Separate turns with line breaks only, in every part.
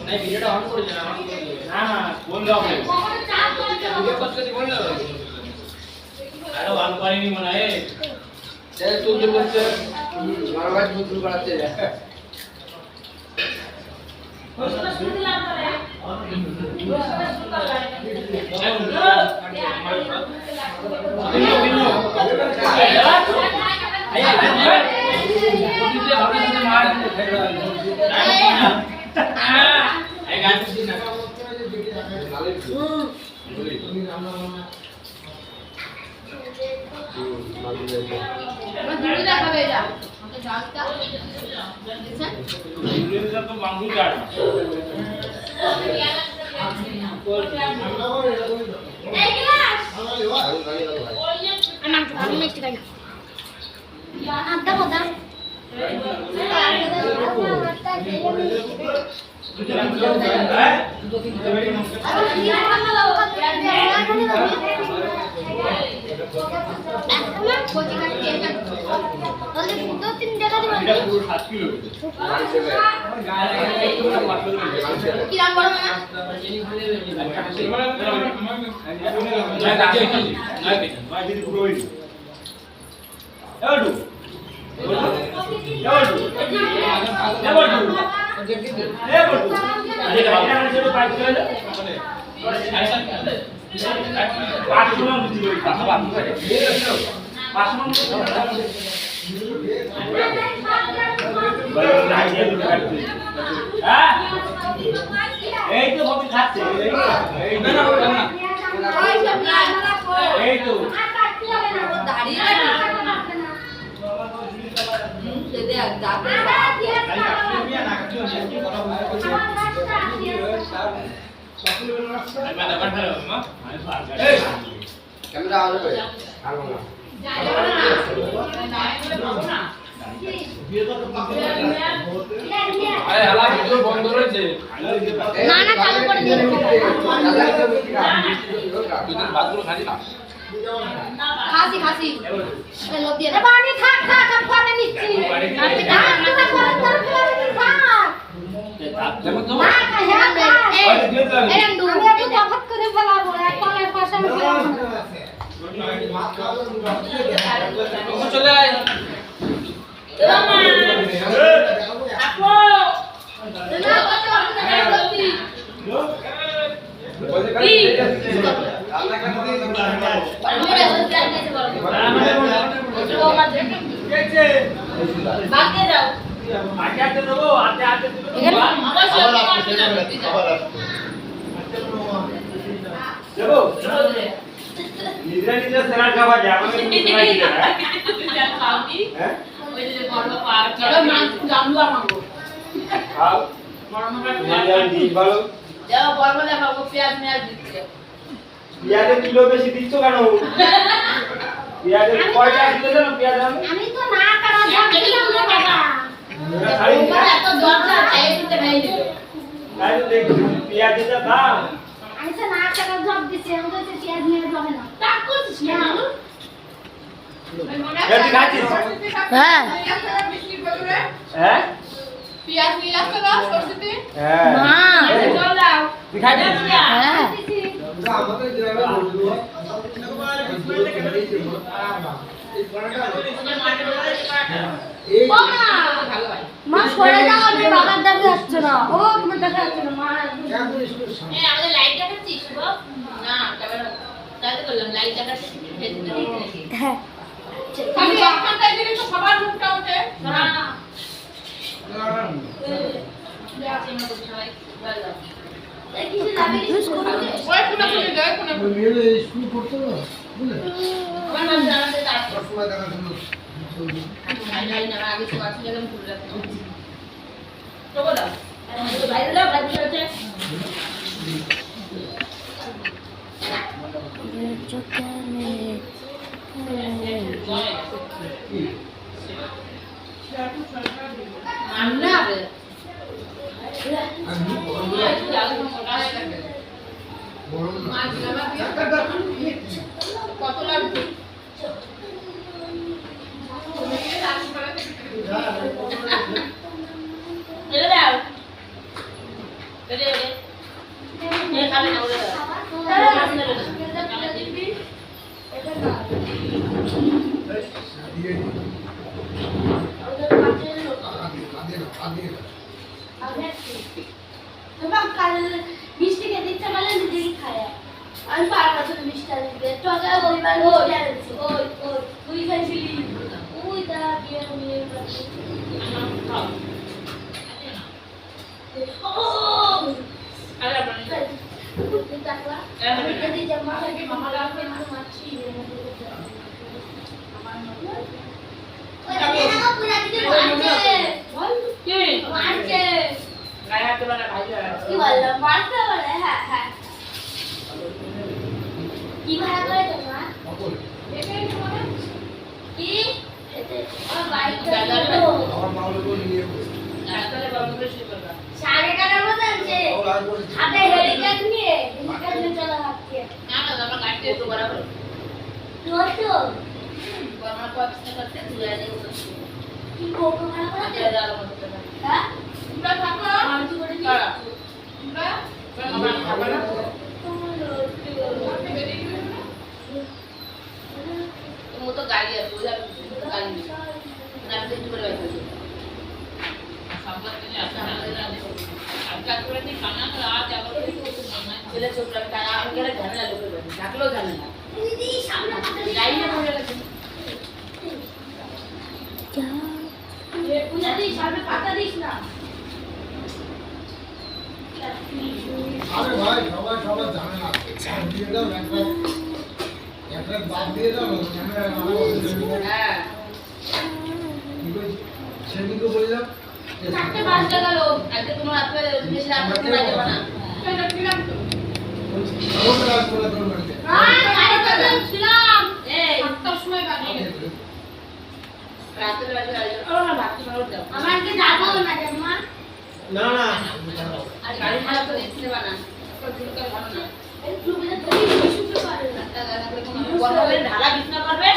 नहीं ভিডিওটা অন করে দেন আমার না না বল দাও ভিডিও কত করে বল দাও আরে অন করেনি মনে হয় যে তুই যে বলছ আমার ভাই বুঝু করাতে এই তো ভাবি খাচ্ছে এই না না এই তো দাঁড়িয়ে দে দাঁড়ে ক্যামেরা অন করে আর বলো আরে হালা ভিডিও বন্ধ রয়েছে না না চালু করে দিন তুই ভাতগুলো খালি না খাসি খাসি এ লোক দিয়ে পানি থাক থাক আমি করে নিচ্ছি আপনি থাক থাক করে থাক যেমন তো না এরম দূর আমি একটু তফাৎ করে ফেলাবো এক পায়ের পাশে আমি ফেলাবো চলে আয় আপু নিজে সেরা খাবার যায় আমাকে খাওয়াবি হ্যাঁ ওই যে বড় পার চলো মাছ জানলু আমাগো খাও বড় মাছ দিই ভালো যাও বড় মাছ খাবো পেঁয়াজ মেয়াজ দিতে পেঁয়াজের কিলো বেশি দিচ্ছ কেন পেঁয়াজের কয়টা কিলো জানো পেঁয়াজ আমি তো না করা দিলাম না বাবা এটা এত দরকার চাই দিতে ভাই দিবে তাই তো দেখ পেঁয়াজের দাম আমি তো না করা জব দিছি আমি তো পেঁয়াজ নিয়ে যাবে না টাক করছিস না হ্যাঁ হ্যাঁ পিয়াজ নিয়ে আসো না সরস্বতী হ্যাঁ মা চল দাও দিখাই দে হ্যাঁ আমাদের গ্রামে বলবো মা সরে যাও আমি বাবার দাবি আসছে না ও তুমি দেখা যাচ্ছে না মা এই আমাদের লাইট দেখাচ্ছিস না ক্যামেরা তাহলে করলাম লাইট দেখাচ্ছিস হ্যাঁ আমি যখন তাই দিলে তো সবার মুখটা ওঠে না এই কিছু যাবে ইউজ করতে ওই কোনা কোনা যায় কোনা মেরে স্কুল করতে না বুঝলে আমার নাম জানাতে তার সময় দেখা শুনো নাই না আগে তো আছে গেলাম ভুলে রাখতে তো বলো বাইরে দাও বাইরে আছে চোখে Anna. কত লাগবে
তোমার কাল মিষ্টি খেতে ইচ্ছা করলে নিজেই খায় আমি পারবো না মিষ্টি দিতে তোকে বলবার মিষ্টি ওই ওই তুই খাইছিলি ওই দা বিয়ে নিয়ে বাকি খাও ও আরে বলি তুই দেখলা আমি যদি জামা খাই মামা লাগবে না মাছি আমার ওই না পুরা দিকে মারছে বল কি মারছে গায়ে হাত তোলা ভাই কি বললাম মারতে বলে হ্যাঁ হ্যাঁ কি ভাড়া করে তোমার এটাই তোমার কি এতে আর বাইক দাদা আমার মাউলে করে নিয়ে বসে তাহলে বাবু বেশি করবা সাড়ে কাটার মতো আছে হাতে হেলিকপ্টার নিয়ে হেলিকপ্টার চলা হাঁটছে না না আমরা গাড়িতে একটু বরাবর তো আমার পছন্দ করতে তুই আগে কি কোকো ভাড়া করে দাদা বলতে হ্যাঁ তোমরা থাকো আমি তো করে দিই তোমরা আমরা খাবার না तुम तो गाड़ी है पूजा गाड़ी ना तो इधर बैठो संपर्क में आता है अब क्या कर रहे खाना तो आज अगर चले छोटा खाना अगर घर में लोग बैठे ढाकलो जाने ना दीदी सामने गाड़ी में बोले लगे क्या ये पूजा दी सामने पाता दिस ना
আরে ভাই সবাই সবাই জানে না দিয়ে দাও একটা বাদ দিয়ে দাও ক্যামেরা ভালো হবে
হ্যাঁ
সেদিকে বলে দাও
চারটে পাঁচ টাকা লোক আজকে তোমার হাতে বেশি রাত করতে না যাবে না এটা ছিলাম তো
ওর কাজ করে তোর বাড়িতে
আরে তো ছিলাম এই 7টার সময় বাকি রাতের বাজে আর না ভাত খাওয়ার দাও আমার কি যাবো না জামা
না না
আর গাড়ি ভাড়া তো দিতে বানা তো দুটো ভালো না এই গ্রুপে তো তুমি শুতে পারো না দাদা করে কোনো কথা বলে ঢালা বিছনা করবে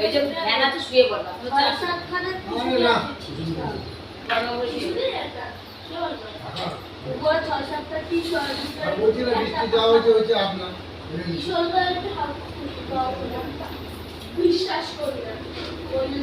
এই যে ফ্যান আছে শুয়ে পড়বা তো চার খানা
না
বানাবো শুয়ে ও 6-7টা টি-শার্ট
আর বলছিলাম বৃষ্টি যাওয়া হয়েছে আপনার
শোল্ডার একটু বিশ্বাস করি না বললে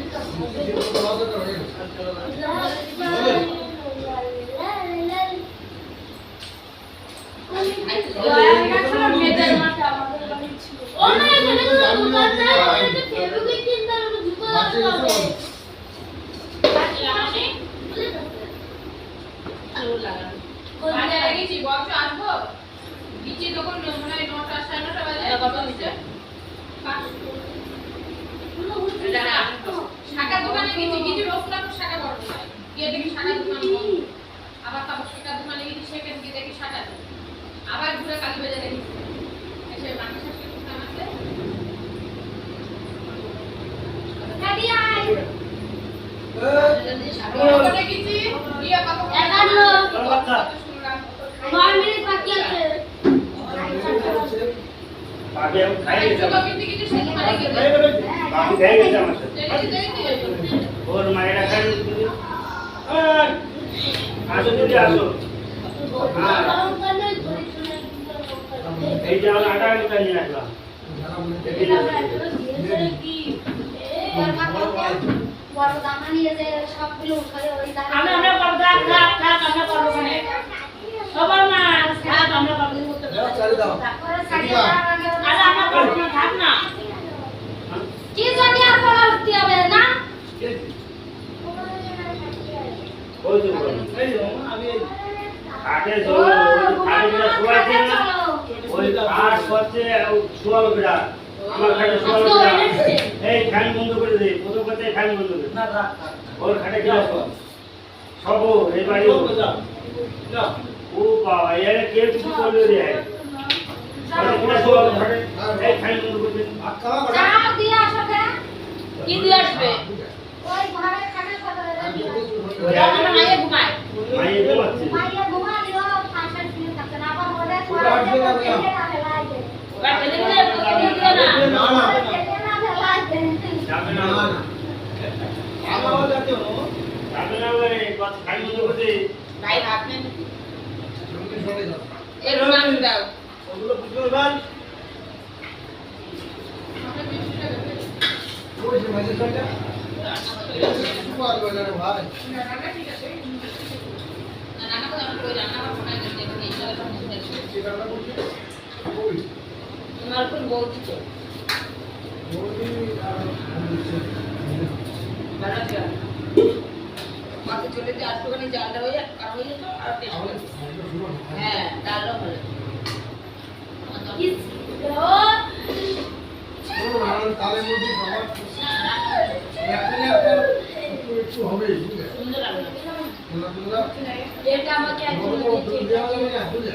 তো
শাকার দোকানে গেছি কিছু রসুলাপুর শাকা বড় হয় গিয়ে দেখি শাকার দোকান বন্ধ আবার তারপর শাকার দোকানে গেছি সেখানে গিয়ে দেখি শাকা আবার ঘুরে কালী বাজারে গেছি এসে মানুষ আসলে দোকান আছে ওখানে গেছি গিয়ে কথা শুনলাম
9 মিনিট বাকি আছে
বাকি আমি খাই গেছি
তো কিন্তু কিছু শুনতে পারি গেছে
বাকি খাই গেছি আমার সাথে
দেখি
ওর মায়েরা খাই আসো দিদি আসো এই যে আমার আটা আলুটা নিয়ে আসলাম
বড় দানা নিয়ে যে সবগুলো উঠালে ওই দানা
আমরা করব আমরা করব মানে সবার না থাক আমরা করব করতে
চালিয়ে দাও
তারপরে সাইডে
আরে আমরা করব না থাক না
কি জানি আর করা উঠতে হবে না
ওই তো এই যে আমি খাটে জল খাটে শুয়াইছে না ওই কাঠ করছে শুয়ালো বিড়া আমার খাটে শুয়ালো বিড়া এই ফ্যান বন্ধ করে দে প্রথম কথা ফ্যান বন্ধ করে না না ওর খাটে কি আছে সব এই বাড়ি না ও বাবা এর কে কিছু করবে রে আরে পুরো শুয়ালো খাটে এই ফ্যান বন্ধ করে দে
আচ্ছা
চা দিয়ে আসো কে
কি দিয়ে আসবে
ওই ঘরে খানা খাবে
আমরা মাইয়ে ঘুমায়
মাইয়ে ঘুমাচ্ছে
মাইয়া ঘুমা দিও ফাঁসা শুনে থাকতে না আবার বলে
ওটা আসবে না বলে।
ওরা টেনে দিলে দিও না
না না
যাবে
না
না
না আমার যাতে
যাবে না রে কত ফ্যান বন্ধ করে দে
ভাই ভাত নেন
সঙ্গে সরে যাও
এর মাংস দাও
ওগুলো বুঝতে পারবেন
ওই যে মাঝে সরটা কিছু পারবে না রে ভাই।
রান্না ঠিক আছে রান্না করে আমি কই রান্না করব না কিন্তু এখানে এই জায়গাটা মনে আছে
কি রান্না করছিস? ওই
তোমার কোন বউ দিচ্ছে
বৌদি আর বলছে
ভালো ছিল মাকে চলে যে আটটুখানি জালটা হয়ে যায় আর হয়ে যেত আর টেস্ট
আমার
করে
এটা শুনো না।
হ্যাঁ ডালও ভালো
শোনো না, আমার তালের মধ্যে খাবার একটা না একটা একটু হবেই, বুঝলে?
সুন্দর লাগলো
আলহামদুলিল্লাহ।
এটা আমাকে একজন
তোমাদের আবার দৌড় দেওয়া যাবে না, বুঝলে?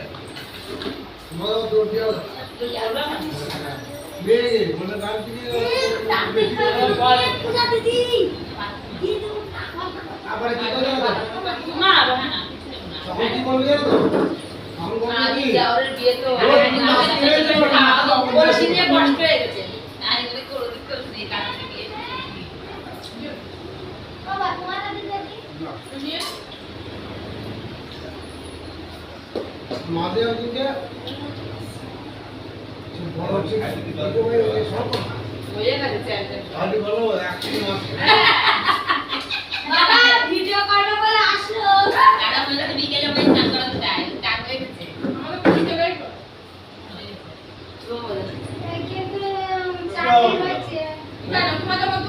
তোমাদের আবার দৌড় দেওয়া যাবে না। মেয়ে, মানে গান থেকে আবার কি করে জানো তো?
মা বাবা
তখন কি বলবে জানো তো? আমি বলবো
আজ
কি?
যাওয়ার বিয়ে তো বলছি নিয়ে কষ্ট হয়ে গেছে আর এগুলো করে দিতে হচ্ছে কাজ থেকে বাবা তোমার কাছে দেখি
নিয়ে
মাঝে ওদিকে বড় হচ্ছে সব
হয়ে গেছে চ্যানেল
আগে বলো একদিন আসবে
বাবা ভিডিও করবে বলে আসলো দাদা বললো তো বিকেলে ওই চান করাতে যায় টাকা হয়ে গেছে
আমাদের বুঝতে পারি তো না তোমাদের মতো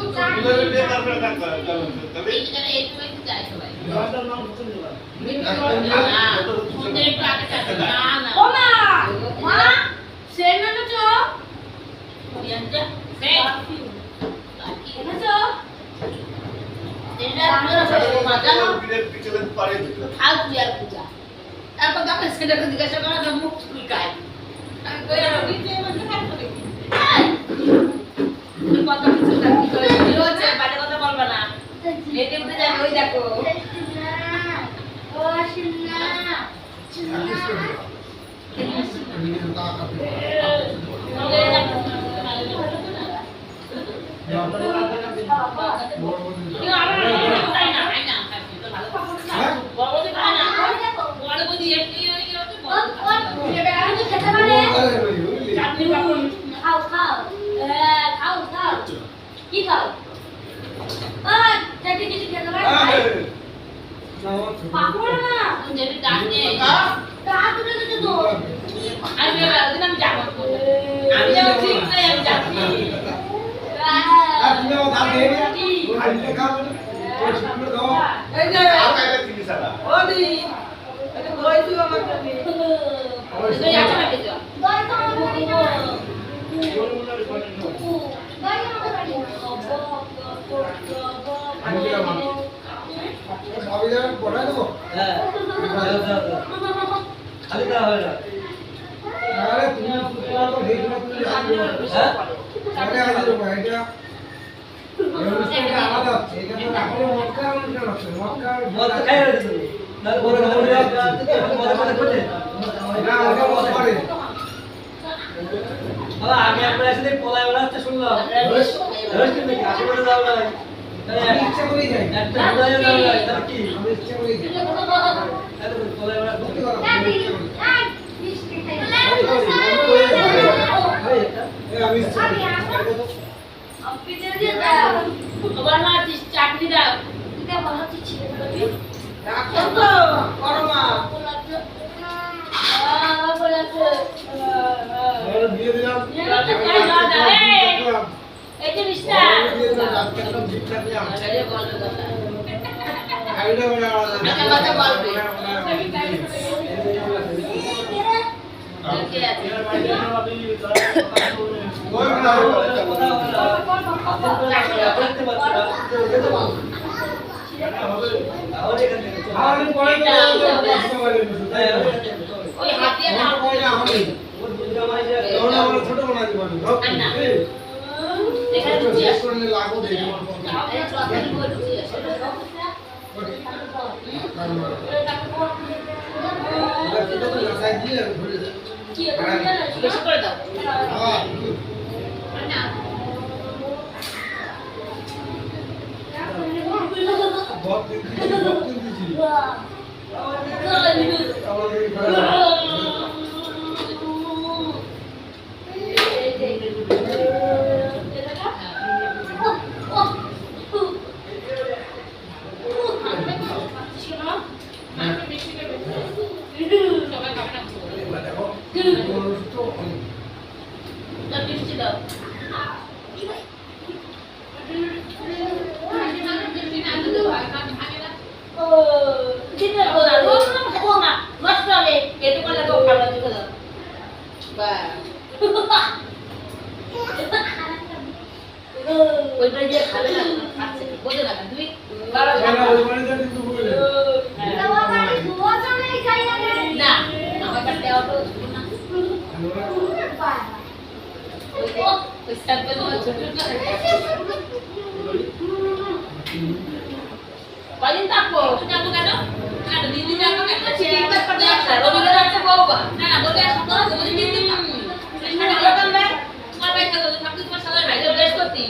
এই জায়গায় একটু একটু যায় সবাই
গানটার নাম হচ্ছে না
সুন্দর একটু আগে চাচ্ছে না না ও মা মা সেন না তো ইয়ান্টা সে এনেছো এটা আপনারা মাজানো খাও তুই আর পূজা তারপর তাকে সেটাকে জিজ্ঞাসা করা তো মুখ চুলকায় আমি কই আর বিতে মধ্যে থাকতে দেখি কথা কিছু না কি করে ভিডিও হচ্ছে বাজে কথা বলবা না নেটে উঠে যাবে ওই দেখো ও শিনা খাও খাও খাও খাও কি খাও চাটি কিছু খেতে পারে পাপড় না যেটা ডাকে ডাক উঠে গেছে তো আমি একদিন আমি যাব আমি যাও ঠিক না আমি যাচ্ছি এই যে ওদি এটা দই তুই আমার জন্য দই আছে না কিছু দই তো আমার দিব দই আমার দিব
খালি দেওয়া হয় না মদ খাই রয়েছে না বড় বড় মদ মদ করতে বাবা আগে আমরা এসে পলাই ওরা হচ্ছে শুনলাম রোজ কিন্তু কাছে করে যাও না ইচ্ছা করে যাই একটা পলাই যাও না তার কি আমি ইচ্ছা করে যাই এত পলাই ওরা করতে করো
আমি
চাকরি দাও
দিয়ে দিলাম
এই যে মিস্টার কথা বলবে কে আছে ওই হাত দিয়ে না
ছোট বানা দিবেন
না এখানে লুচি আছে
লাগো দেই
এই চটনি করে লুচি আছে কি বেশি করে দাও না
না ওই বাড়িতে কিন্তু বলে
তোমার বাড়ি দুজনেই যাই
না আমার কাছে দেওয়া তো ছোট না ওই সাথে তো ছোট না কদিন থাকবো যাবো কেন না দিদি যাবো কেন চিন্তা করতে আসা রবিবার আছে বাবা না না বলে আসতো না বলে দিদি থাকবো সেটা হলো কেন তোমার ভাই তো থাকতে তোমার সাথে ভাইকে বেশ করতি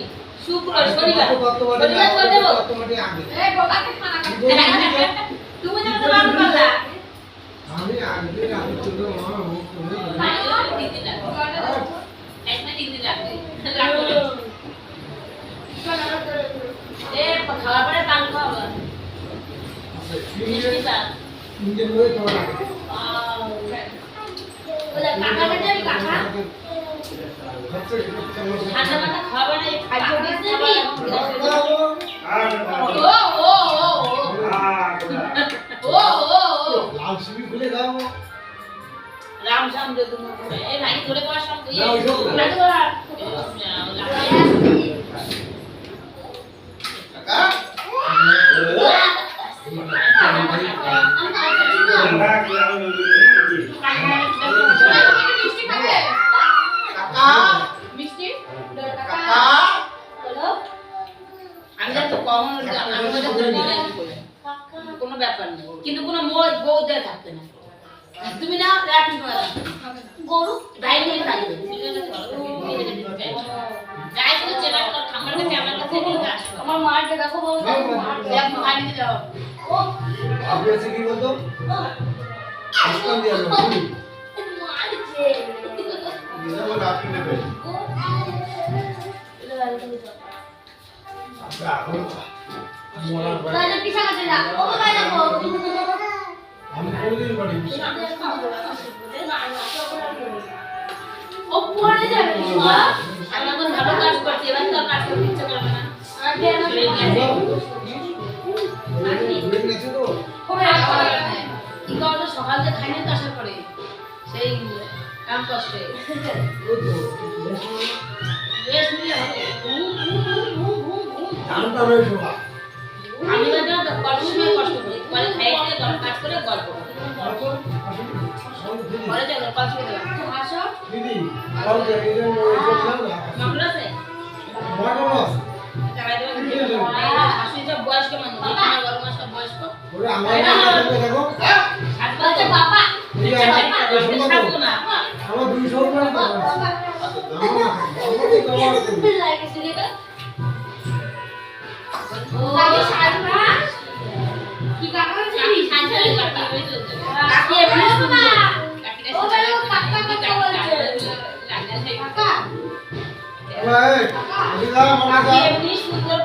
শুক্র শনিবার শনিবার চলে দেবো এই বাবাকে খানা খাবে তুমি যেন তো বাবা বললা
আমি আগে আমি চলে
দিদি লাগবে একটা দিদি লাগবে লাগবে এ খাওয়া পরে পান খাওয়া মিষ্টি পান
ইন্ডিয়ান হয়ে তোরা
বলে কাকাকে যাবি কাকা
ঠান্ডা মাথা খাওয়া না এই খাদ্য দিতে
লাল শিবি খুলে দাও
রাম শাম দে তুমি এই ভাই ধরে পড়া সব
না, ওই সব না।
লাগে ওরা মিষ্টি খাবে মিষ্টি
বলো
আমি তো কম আমি তো কোনো ব্যাপার নেই কিন্তু কোনো মোর বউ দিয়ে থাকতে না তুমি না রাখি না
গরু
ভাই নিয়ে থাকবে যাই তো চেনা তো আমার কাছে নিয়ে আসো
আমার মাকে দেখো বলো
দেখ ভাই নিয়ে যাও
ও
আপনি আছে কি বলতো আজকাল দিয়ে যাবো
মারছে
এটা বলে আপনি নেবেন মরার বাড়ি
তাহলে পিছা কাটে না ও ভাই দেখো
আমি কোনদিন বাড়ি
ও পড়ে যাবে মা
আমি এখন ভালো কাজ করছি এবার তো কাজ করতে ইচ্ছা করবে না
আর কেন
ঘুরে গেছে তো
কি করো তো সকাল থেকে খাইনি তো আসার পরে সেই কাম কষ্টে
ওই তো
রেস্ট নিলে হবে
জানটা রয়েছে বা
আমি তো কত সময় কষ্ট করি পরে খাইতে কাজ করে গল্প করি পরে যাবো কাজ করে
আসো
দিদি আর যে এই যে ওই সব না
মামলা আছে
মাগমাস
চালাই দেবো শাশুড়ি সব বয়স্ক মানুষ এখানে বড় মাস সব বয়স্ক
ওরে আমার কাছে দেখো
বলছে বাবা
এই যে আমার
থাকবো না
আমার 200 টাকা দাও আমাকে কমাতে
লাগছে রে লাগে সাজনা কি কাকা
আমি
জানি
সাজাই কাটি হয়ে চলছে কাটি এমনি সুন্দর কাটিটা
ও ভাই ও কাকা কাকা বলছে
লাগা
কাকা
ভাই দিদা মামা
কাটি এমনি সুন্দর